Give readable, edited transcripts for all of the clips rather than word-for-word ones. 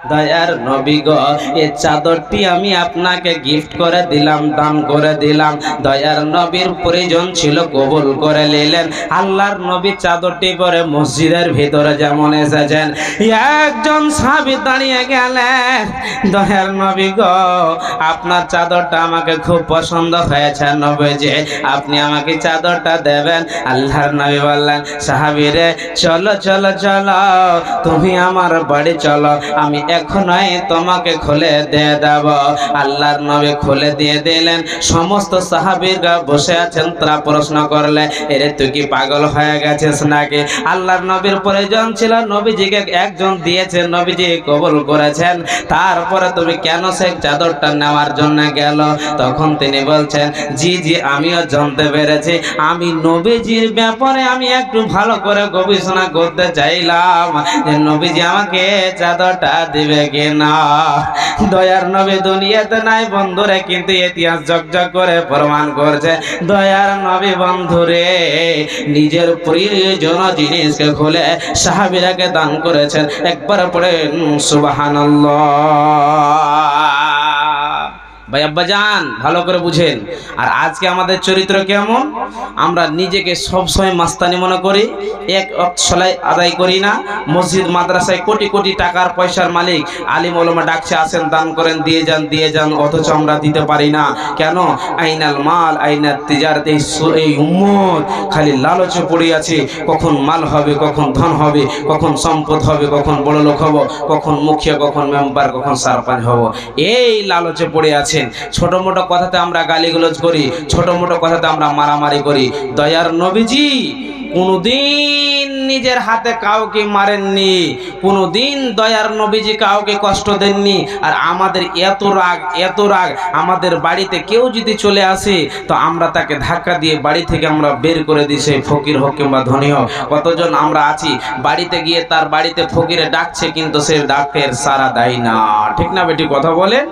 দয়ার নবী গো, এই চাদরটি আমি আপনাকে গিফট করে দিলাম, দান করে দিলাম। দয়ার নবীর প্রয়োজন ছিল, কবুল করে নিলেন। আল্লাহর নবী চাদরটি পরে মসজিদের ভিতরে যেমন এসেছেন, একজন সাহাবী দাঁড়িয়ে গেলেন, দয়ার নবী গো, আপনার চাদরটা আমাকে খুব পছন্দ হয়েছে নবীজি, আপনি আমাকে চাদরটা দেবেন। আল্লাহর নবী বললেন, সাহাবী রে, চলো চলো চলো, তুমি আমার বাড়ি চলো, আমি এখনই তোমাকে খুলে দিয়ে দেব। আল্লাহর নবী খুলে দিয়ে দিলেন। সমস্ত সাহাবীরা বসে আছেন, তারা প্রশ্ন করলে, এরে তুই কি পাগল হয়ে গেছিস নাকি? আল্লাহর নবীর প্রয়োজন ছিল, নবীজিকে একজন দিয়েছে, নবীজি কবুল করেছেন, তারপরে তুমি কেন সেই চাদরটা নেওয়ার জন্য গেল? তখন তিনি বলছেন, জি জি, আমিও জানতে পেরেছি, আমি নবীজির ব্যাপারে আমি একটু ভালো করে গবেষণা করতে চাইলাম যে নবীজি আমাকে চাদরটা দিবে কিনা। দয়ার নবী দুনিয়াতে নাই বন্ধুরে, কিন্তু ইতিহাস ঝকঝক করে প্রমাণ করছে, দয়ার নবী বন্ধুরে নিজের প্রয়োজনীয় জিনিসকে খুলে সাহাবীরাকে দান করেছেন। একবার পড়ে সুবহানাল্লাহ। ভাই আব্বাজান, ভালো করে বুঝেন। আর আজকে আমাদের চরিত্র কেমন? আমরা নিজেকে সবসময় মাস্তানি মনে করি, এক অক্সলাই আদায় করি না। মসজিদ মাদ্রাসায় কোটি কোটি টাকার পয়সার মালিক আলিম ওলামা ডাকছে, আসেন দান করেন, দিয়ে যান, অথচ আমরা দিতে পারি না। কেন? আইনাল মাল আইনাল তিজারত। এই উম্মত খালি লালচে পড়ে আছে, কখন মাল হবে, কখন ধন হবে, কখন সম্পদ হবে, কখন বড় লোক হব, কখন মুখিয়া, কখন মেম্বার, কখন সারপঞ্চ হব, এই লালচে পড়ে আছে। ছোট মোটো কথাতে আমরা গালিগালাজ করি, ছোট মোটো কথাতে আমরা মারামারি করি। দয়ার নবীজি কোনদিন নিজের হাতে কাউকে মারেননি, কোনদিন দয়ার নবীজি কাউকে কষ্ট দেননি। আর আমাদের এত রাগ, আমাদের বাড়িতে কেউ যদি চলে আসে তো আমরা তাকে ধাক্কা দিয়ে বাড়ি থেকে আমরা বের করে দিই, সে ফকির হোক কিংবা ধনী হোক। কতজন আমরা আছি বাড়িতে গিয়ে তার বাড়িতে ফকিরে ডাকছে, কিন্তু সে ডাকের সাড়া দেয় না। ঠিক না বেটি, কথা বলেন?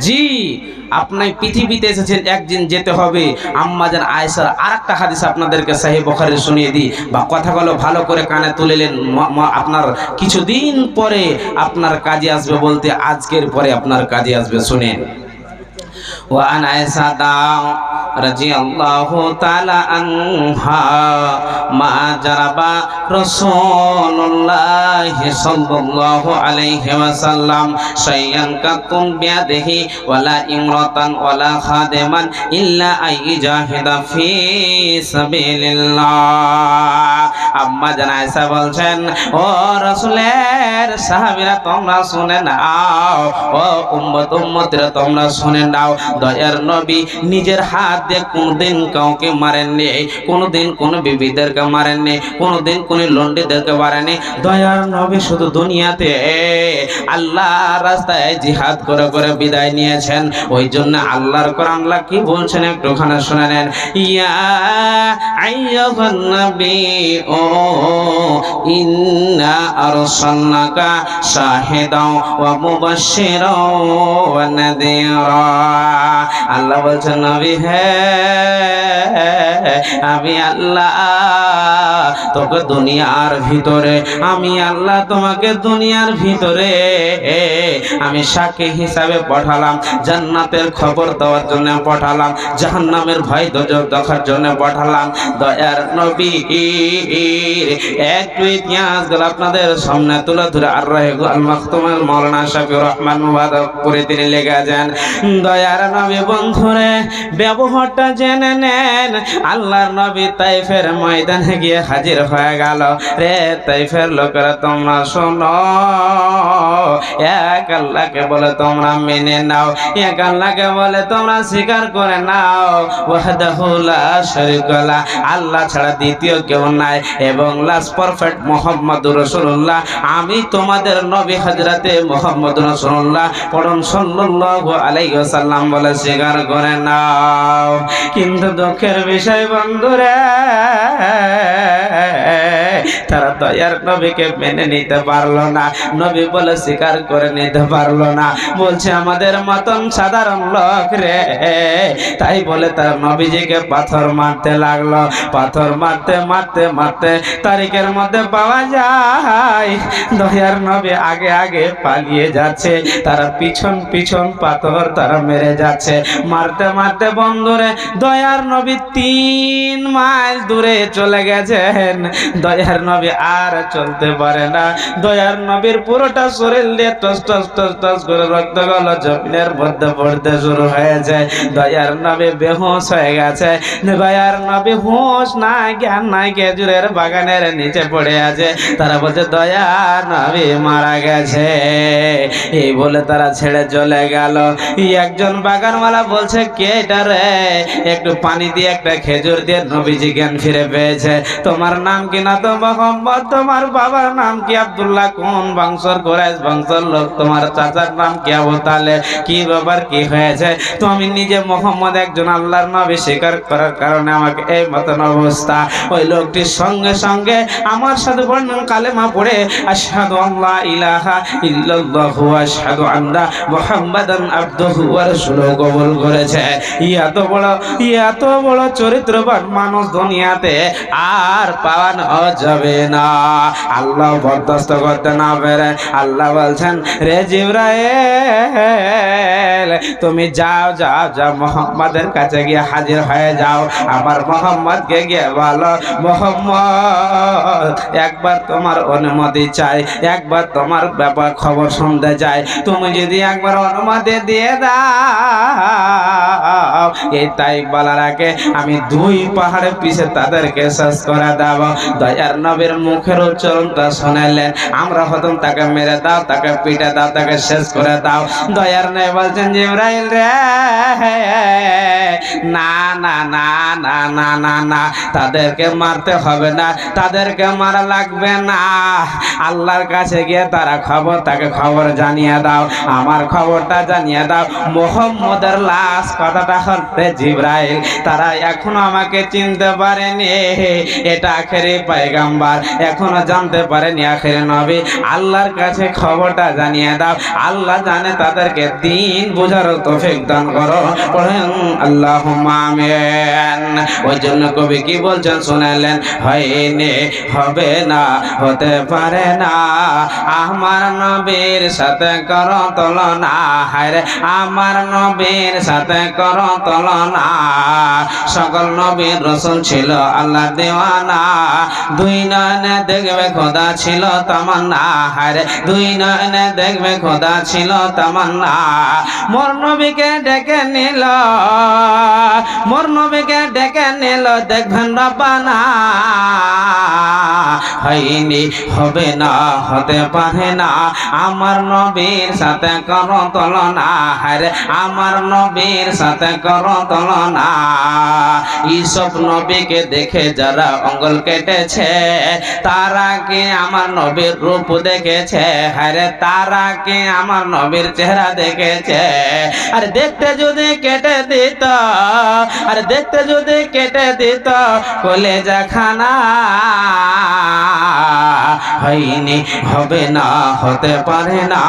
জি, আপনি পৃথিবীতে এসেছেন, একদিন যেতে হবে। আম্মাজান আয়েশার আরেকটা হাদিস আপনাদেরকে সহিহ বুখারী শুনিয়ে দিই, বা কথাগুলো ভালো করে কানে তুলেলেন, আপনার কিছুদিন পরে আপনার কাজে আসবে, বলতে আজকের পরে আপনার কাজে আসবে। শুনেন, وعن عائشة رضي الله تعالى عنها ما جرب رسول الله صلى الله عليه وسلم شيئا قط بيده ولا امرأة ولا خادما إلا أن يجاهد في سبيل الله। আম্মা জান আয়েশা বলছেন, ও রাসূলের সাহাবীরা তোমরা শুনে নাও, ও উম্মতিরা তোমরা শুনে নাও, দয়ার নবী নিজের হাত দিয়ে কোনদিন কাউকে মারেননি, কোনদিন কোন বিবিদেরকে মারেননি, কোনদিন কোন লন্ডিদেরকে মারেননি। দয়ার নবী শুধু দুনিয়াতে আল্লাহর রাস্তায় জিহাদ করে করে বিদায় নিয়েছেন। ওই জন্য আল্লাহর কোরআন কি বলছেন একটুখানি শুনে নেন। ইয়া আইয়ুহান নবী ও ইন্না আরসালনাকা শাহিদাও ওয়া মুবাশশিরাও ওয়া নাযীরা। আল্লাহ বলছেন, নবী হে, আমি আল্লাহ তোকে দুনিয়ার ভিতরে, আমি আল্লাহ তোমাকে দুনিয়ার ভিতরে আমি সাক্ষী হিসাবে পাঠালাম, জান্নাতের খবর দেওয়ার জন্য পাঠালাম, জাহান্নামের ভয় দেখার জন্য পাঠালাম। দয়ার নবী একটু ইতিহাসগুলো আপনাদের সামনে তুলে ধরে আর আল মাখতুমুল মাওলানা শাফিউর রহমান মুবারকপুরে তিনি লেগে যান। দয়ার নবী বন্ধুরে ব্যবহারটা জেনে নেন। আল্লাহর নবী তাইফের ময়দানে গিয়ে হাজির হয়ে গেল। রে তাইফের লোকেরা তোমরা শোনো, এক আল্লাহকে বলে তোমরা মেনে নাও, এক আল্লাহকে বলে তোমরা স্বীকার করে নাও, ওয়াহদাহু লা শারীকা লাহ, আল্লাহ ছাড়া দ্বিতীয় কেউ নাই, এবং লাস্ট পারফেক্ট মুহাম্মাদুর রাসূলুল্লাহ, আমি তোমাদের নবী হযরতে মুহাম্মদুর রাসূলুল্লাহ পড়ুন সাল্লাল্লাহু আলাইহি ওয়াসাল্লাম বলে স্বীকার করে নাও। কিন্তু দুঃখের বিষয় বন্ধুরা, তারা দয়ার নবীকে মেনে নিতে পারলো না। নবী বলে স্বীকার করে নিতে পারলো না, বলছে আমাদের মতন সাধারণ লোক রে। তাই বলে তার নবীজিকে পাথর মারতে লাগলো। পাথর মারতে মারতে মারতে তারিখের মধ্যে পাওয়া যায় দয়ার নবী আগে আগে পালিয়ে যাচ্ছে, তারা পিছন পিছন পাথর তারা মেরে যাচ্ছে। মারতে মারতে বন্ধুরে দয়ার নবী 3 মাইল দূরে চলে গেছেন। দয়ার নবী আর চলতে পারে না। দয়ার নবীর পুরোটা শরীর দিয়ে টস টস টস টস করে রক্তগুলো জমিনের মধ্যে পড়তে শুরু হয়েছে। দয়ার নবী বেহুশ হয়ে গেছে। দয়ার নবী হুঁশ নাই, জ্ঞান নাই, খেজুরের বাগানের নিচে পড়ে আছে। তারা বলছে দয়ার নবী মারা গেছে। এই বলে তারা ছেড়ে চলে গেল। একজন বাগানওয়ালা বলছে কে এটা রে, একটু পানি দিয়ে একটা খেজুর দিয়ে নবীজি জ্ঞান ফিরে পেয়েছে। তোমার নাম কি? না তো মোহাম্মদ। তোমার বাবার নাম কি? আব্দুল্লাহ। কোন বংশর? কুরাইশ বংশর লোক। তোমার চাচার নাম কি? আবু তালেব। কি ব্যাপার, কি হয়েছে? তো আমি নিজে মোহাম্মদ একজন আল্লাহর নবী স্বীকার করার কারণে আমাকে এই মতন অবস্থা। ওই লোকটির সঙ্গে সঙ্গে আমার সাথে বললেন কালেমা পড়ে আশহাদু আল্লা ইলাহা ইল্লাল্লাহু ওয়া আশহাদু আন্না মুহাম্মাদান আবদুহু ওয়া রাসূলুহু কবুল করেছে। এত বড় চরিত্রবান মানুষ দুনিয়াতে আর পাওয়া যাবে না। আল্লাহ বরদাস্ত করতে না পারে আল্লাহ বলছেন রে জিবরাইল তুমি যাও যাও যাও মুহাম্মাদের কাছে গিয়ে হাজির হয়ে যাও। আমার মুহাম্মদকে গিয়ে বলো মুহাম্মদ একবার তোমার অনুমতি চাই, একবার তোমার ব্যাপার খবর শুনতে চাই। তুমি যদি একবার অনুমতি দিয়ে দাও এই তাই বলার আগে আমি 2 পাহাড়ের পিছে তাদেরকে শেষ করে দেব। দয়ার নবীর মুখের উচ্চারণটা শোনালেন। আমরা হতম তাকে মেরে দাও, তাকে পিটে দাও, তাকে শেষ করে দাও। দয়ার নবী বলছেন জিবরাইল রে না না না না না না না, তাদেরকে মারতে হবে না, তাদেরকে মারা লাগবে না। আল্লাহর কাছে গিয়ে তারা তাকে খবর জানিয়ে দাও, আমার খবরটা জানিয়ে দাও। মুহাম্মদের লাশ কথাটা হচ্ছে জিবরাইল, তারা এখনো আমাকে চিনতে পারেনি। এটা আখেরি পয়গম্বর, এখনো জানতে পারেনি আখেরি নবী। আল্লাহর কাছে খবরটা জানিয়ে দাও। আল্লাহ জানে তাদেরকে দিন বোঝার তৌফিক দান করো। পড়েন আল্লাহুম্মা আমিন। ওই জন্য কবি কি বলছেন শুনালেন, হয়নি, হবে না, হতে পারে না আমার নবীর সাথে করো তুলনা। হায়রে আমার নবীর সাথে করো তুলনা। সকল নবীর রাসূল ছিল আল্লাহর দেওয়ানা। 2 নয়নে দেখবে খোদা ছিল তামান্না। হায়রে 2 নয়নে দেখবে খোদা ছিল তামান্না। মোর নবীকে ডেকে নিল, মোর নবীকে ডেকে নিল দেখবেন রব্বানা। হয়নি, হবে না, হতে পারে না আমার নবীর সাথে করো তুলনা। হায়রে আমার নবীর সাথে করো তুলনা। এইসব নবীকে দেখে যারা অঙ্গল কেটেছে তারা কি আমার নবীর রূপ দেখেছে? হায়রে তারা কি আমার নবীর চেহারা দেখেছে? আরে দেখতে যদি কেটে দিত, আরে দেখতে যদি কেটে দিত কলেজা খানা। হয়নি, হবে না, হতে পারে না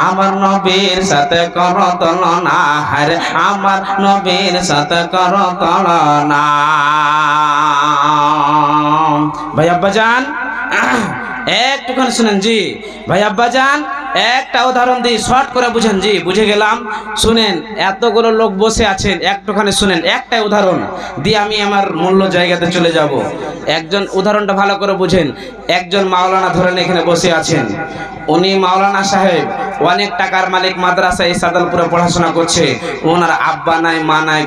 আমার নবীর সাথে করো তুলনা। হায়রে আমার নবীর সাথে করো তুলনা। ভাই আব্বাজান একটুখানি শুনেন জি। ভাই আব্বাজান একটা উদাহরণ দিই, শর্ট করে বুঝেন জি। বুঝে গেলাম, শুনেন। এতগুলো লোক বসে আছেন, একটুখানি শুনেন। একটাই উদাহরণ দিয়ে আমি আমার মূল্য জায়গাতে চলে যাব। একজন উদাহরণটা ভালো করে বুঝেন। একজন মাওলানা ধরেন এখানে বসে আছেন, উনি মাওলানা সাহেব অনেক টাকার মালিক, মাদ্রাসায় সাদালপুরে পড়াশোনা করছে। ওনার আব্বা নাই, মা নাই।